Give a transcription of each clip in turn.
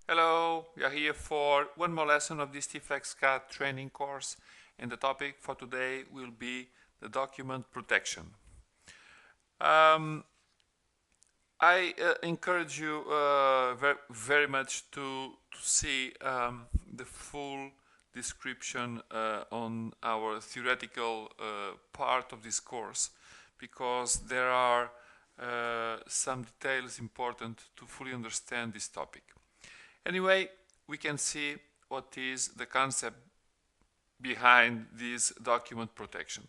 Hello, we are here for one more lesson of this T-Flex CAD training course, and the topic for today will be the document protection. I encourage you very much to see the full description on our theoretical part of this course, because there are some details important to fully understand this topic. Anyway, we can see what is the concept behind this document protection.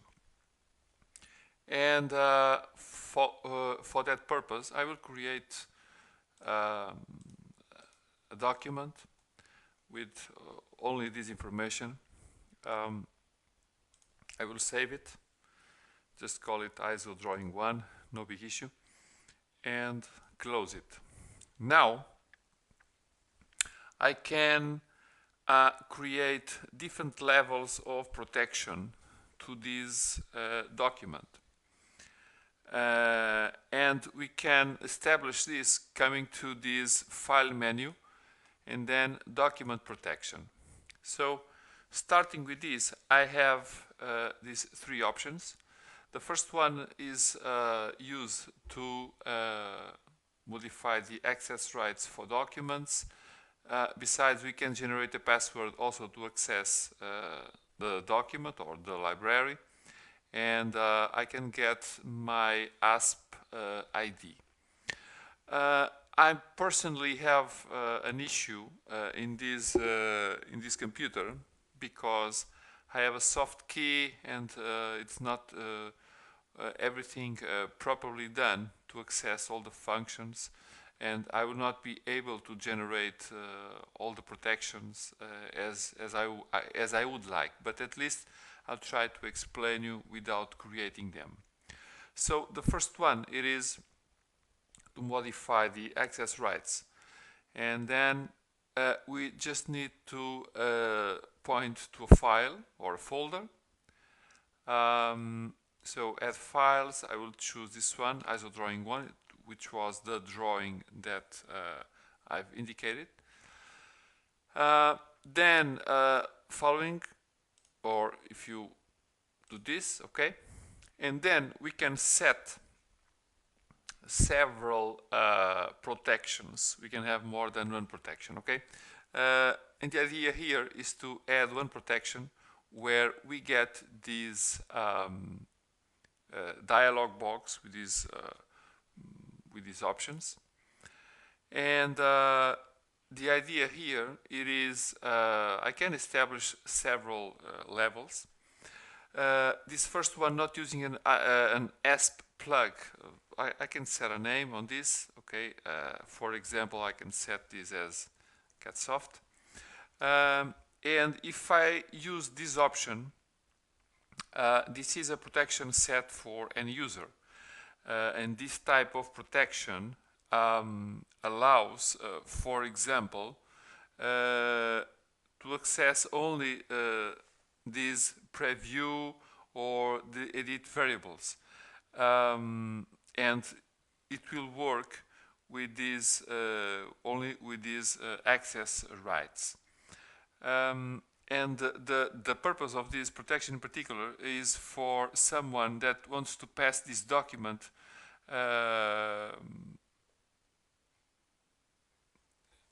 And for that purpose, I will create a document with only this information. I will save it, just call it ISO drawing 1, no big issue, and close it. Now, I can create different levels of protection to this document. And we can establish this coming to this file menu and then document protection. So starting with this, I have these three options. The first one is used to modify the access rights for documents. Besides, we can generate a password also to access the document or the library, and I can get my ASP ID. I personally have an issue in this computer because I have a soft key and it's not everything properly done to access all the functions, and I will not be able to generate all the protections as I would like, but at least I'll try to explain you without creating them. So the first one, it is to modify the access rights, and then we just need to point to a file or a folder. So add files, I will choose this one, ISO drawing 1, which was the drawing that I've indicated. Then following, or if you do this, okay, and then we can set several protections. We can have more than one protection, okay? And the idea here is to add one protection where we get this dialog box with these options, and the idea here it is I can establish several levels. This first one, not using an ASP plug, I can set a name on this, okay? For example, I can set this as CADsoft, and if I use this option, this is a protection set for any user. And this type of protection allows, for example, to access only these preview or the edit variables, and it will work with these only with these access rights. And the purpose of this protection in particular is for someone that wants to pass this document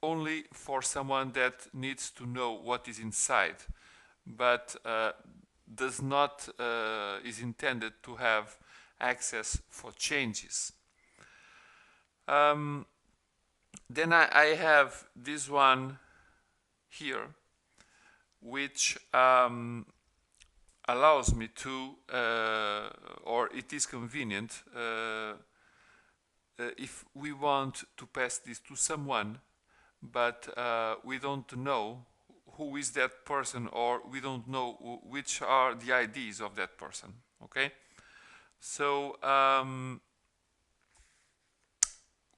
only for someone that needs to know what is inside, but does not is intended to have access for changes. Then I have this one here, which allows me to, or it is convenient, if we want to pass this to someone, but we don't know who is that person, or we don't know which are the IDs of that person, okay? So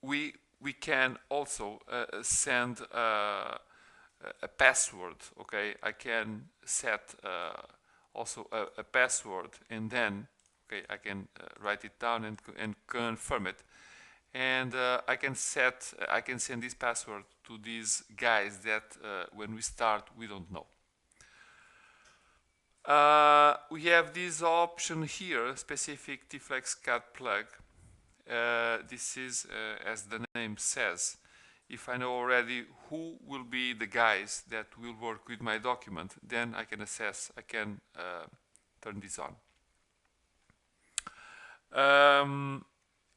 we can also send a password, okay? I can set also a password, and then, okay, I can write it down and confirm it. and I can send this password to these guys that when we start we don't know. We have this option here, specific T-Flex CAD plug. This is, as the name says, if I know already who will be the guys that will work with my document, then I can turn this on.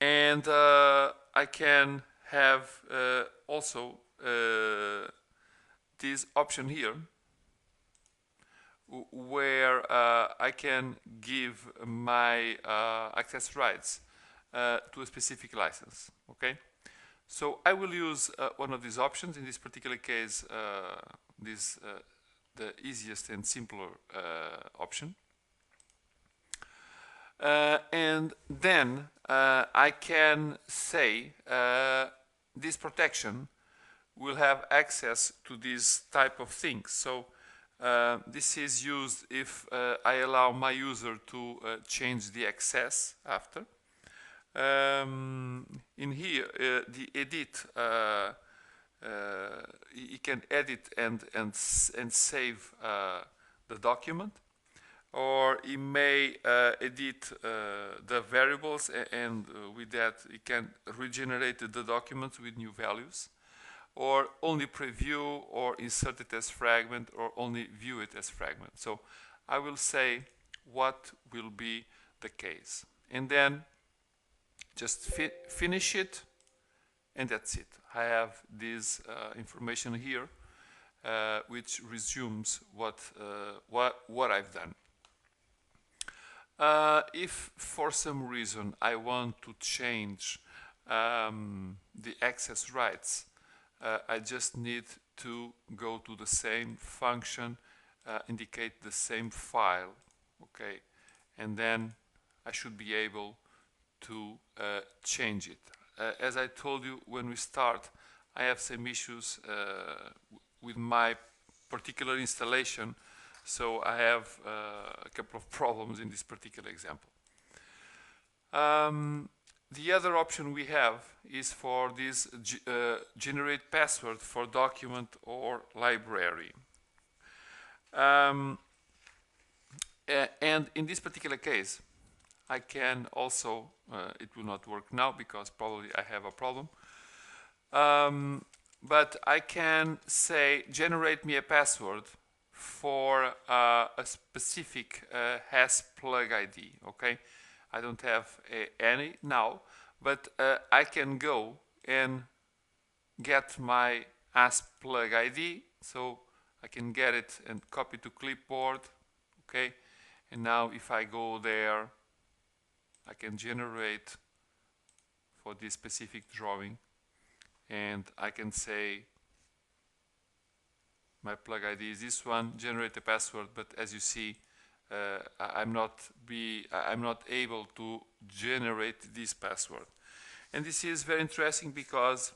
And I can have also this option here, where I can give my access rights to a specific license. Okay, so I will use one of these options. In this particular case, the easiest and simpler option. And then I can say this protection will have access to this type of things. So this is used if I allow my user to change the access after. In here, the edit, you can edit and save the document, or he may edit the variables, and with that he can regenerate the documents with new values, or only preview, or insert it as fragment, or only view it as fragment. So I will say what will be the case, and then just finish it, and that's it. I have this information here, which resumes what I've done. If for some reason I want to change the access rights, I just need to go to the same function, indicate the same file, okay, and then I should be able to change it. As I told you when we start, I have some issues with my particular installation, so I have a couple of problems in this particular example. The other option we have is for this generate password for document or library. And in this particular case, I can also, it will not work now because probably I have a problem, but I can say generate me a password for a specific has plug ID. Okay, I don't have any now, but I can go and get my ASP plug ID, so I can get it and copy to clipboard. Okay, and now if I go there, I can generate for this specific drawing, and I can say my plug ID is this one, generate a password, but as you see, I'm not able to generate this password. And this is very interesting because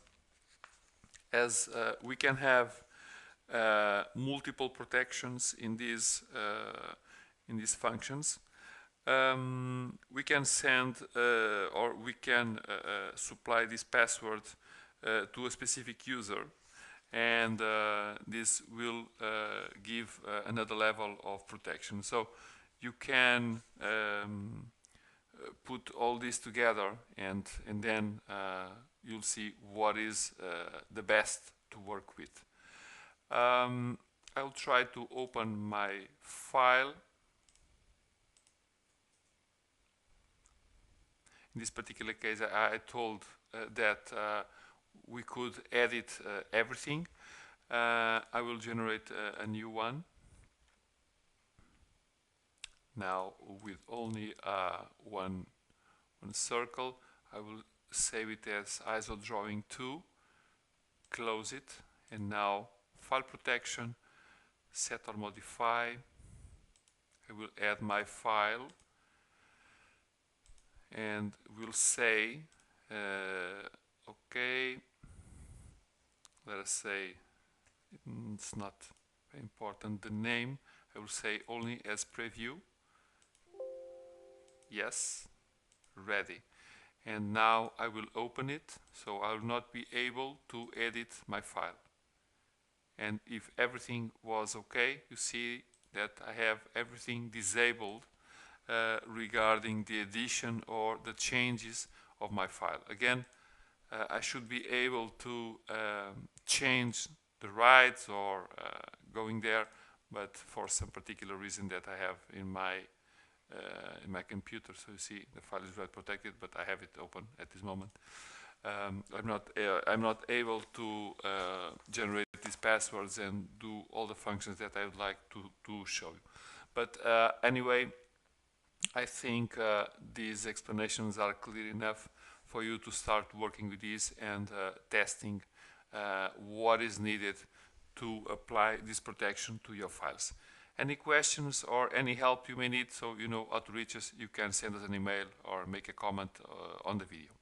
as we can have multiple protections in these functions, we can send or we can supply this password to a specific user, and this will give another level of protection. So you can put all this together, and then you'll see what is the best to work with. I'll try to open my file. In this particular case, I told that we could edit everything. I will generate a new one now with only one circle. I will save it as ISO drawing 2, close it, and now file protection, set or modify. I will add my file, and we'll say okay, let us say it's not very important, the name I will say only as preview, yes, ready. and now I will open it, so I will not be able to edit my file. And if everything was okay, you see that I have everything disabled regarding the addition or the changes of my file. Again, I should be able to change the rights or going there, but for some particular reason that I have in my computer. So you see the file is right protected, but I have it open at this moment. I'm not able to generate these passwords and do all the functions that I would like to show you. But anyway, I think these explanations are clear enough for you to start working with these and testing what is needed to apply this protection to your files. Any questions or any help you may need, so you know how to reach us, you can send us an email or make a comment on the video.